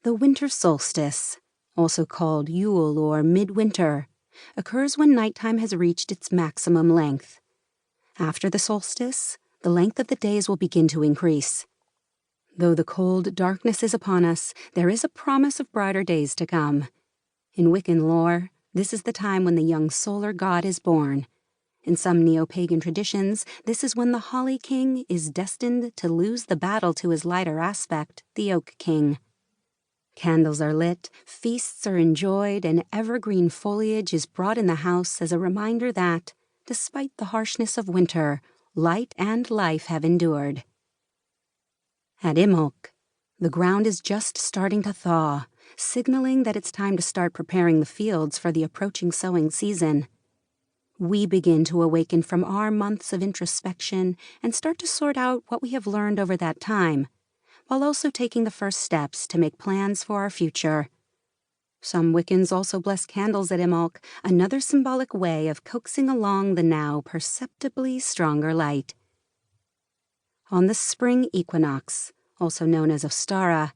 The winter solstice, also called Yule or midwinter, occurs when nighttime has reached its maximum length. After the solstice, the length of the days will begin to increase. Though the cold darkness is upon us, there is a promise of brighter days to come. In Wiccan lore, this is the time when the young solar god is born. In some neo-pagan traditions, this is when the Holly King is destined to lose the battle to his lighter aspect, the Oak King. Candles are lit, feasts are enjoyed, and evergreen foliage is brought in the house as a reminder that, despite the harshness of winter, light and life have endured. At Imbolc, the ground is just starting to thaw, signaling that it's time to start preparing the fields for the approaching sowing season. We begin to awaken from our months of introspection and start to sort out what we have learned over that time, while also taking the first steps to make plans for our future. Some Wiccans also bless candles at Imbolc, another symbolic way of coaxing along the now perceptibly stronger light. On the spring equinox, also known as Ostara,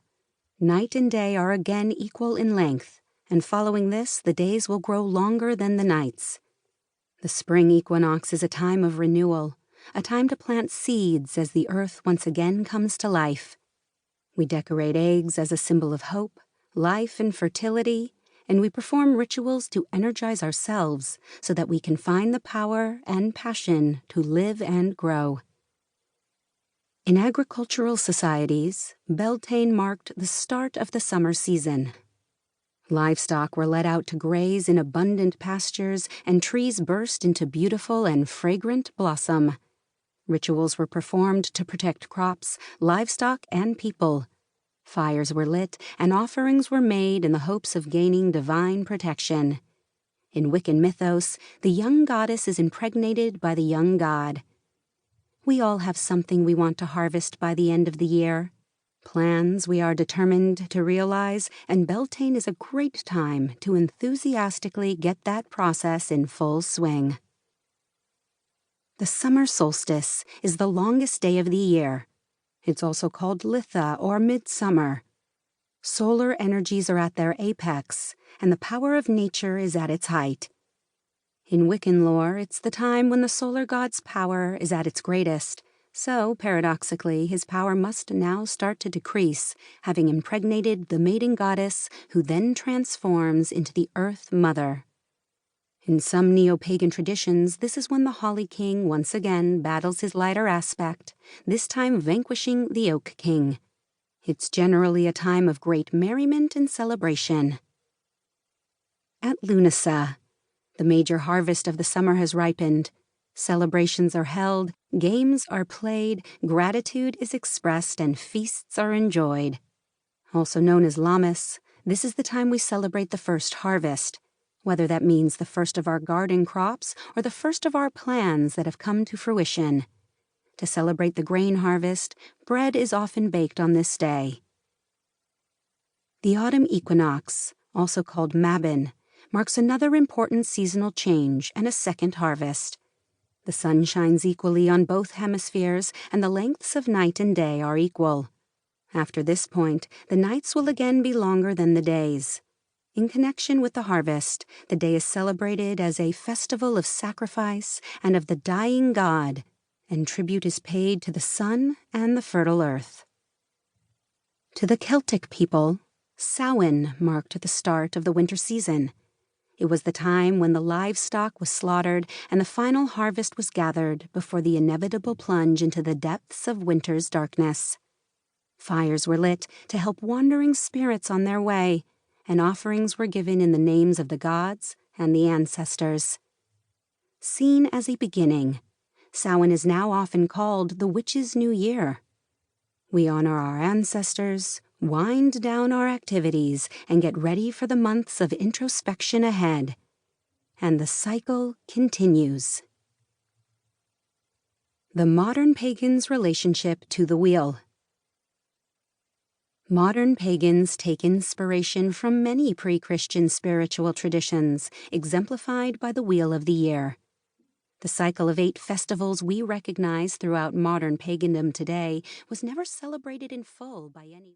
night and day are again equal in length, and following this, the days will grow longer than the nights. The spring equinox is a time of renewal, a time to plant seeds as the earth once again comes to life. We decorate eggs as a symbol of hope, life, and fertility, and we perform rituals to energize ourselves so that we can find the power and passion to live and grow. In agricultural societies, Beltane marked the start of the summer season. Livestock were let out to graze in abundant pastures, and trees burst into beautiful and fragrant blossom. Rituals were performed to protect crops, livestock, and people. Fires were lit, and offerings were made in the hopes of gaining divine protection. In Wiccan mythos, the young goddess is impregnated by the young god. We all have something we want to harvest by the end of the year, plans we are determined to realize, and Beltane is a great time to enthusiastically get that process in full swing. The summer solstice is the longest day of the year. It's also called Litha or midsummer. Solar energies are at their apex, and the power of nature is at its height. In Wiccan lore, it's the time when the solar god's power is at its greatest, so, paradoxically, his power must now start to decrease, having impregnated the maiden goddess who then transforms into the Earth Mother. In some neo-pagan traditions, this is when the Holly King once again battles his lighter aspect, this time vanquishing the Oak King. It's generally a time of great merriment and celebration. At Lunasa, the major harvest of the summer has ripened. Celebrations are held, games are played, gratitude is expressed, and feasts are enjoyed. Also known as Lammas, this is the time we celebrate the first harvest, whether that means the first of our garden crops or the first of our plans that have come to fruition. To celebrate the grain harvest, bread is often baked on this day. The autumn equinox, also called Mabon, marks another important seasonal change and a second harvest. The sun shines equally on both hemispheres, and the lengths of night and day are equal. After this point, the nights will again be longer than the days. In connection with the harvest, the day is celebrated as a festival of sacrifice and of the dying god, and tribute is paid to the sun and the fertile earth. To the Celtic people, Samhain marked the start of the winter season. It was the time when the livestock was slaughtered and the final harvest was gathered before the inevitable plunge into the depths of winter's darkness. Fires were lit to help wandering spirits on their way, and offerings were given in the names of the gods and the ancestors. Seen as a beginning, Samhain is now often called the Witch's New Year. We honor our ancestors, wind down our activities, and get ready for the months of introspection ahead. And the cycle continues. The modern pagan's relationship to the wheel. Modern pagans take inspiration from many pre-Christian spiritual traditions, exemplified by the Wheel of the Year. The cycle of 8 festivals we recognize throughout modern pagandom today was never celebrated in full by any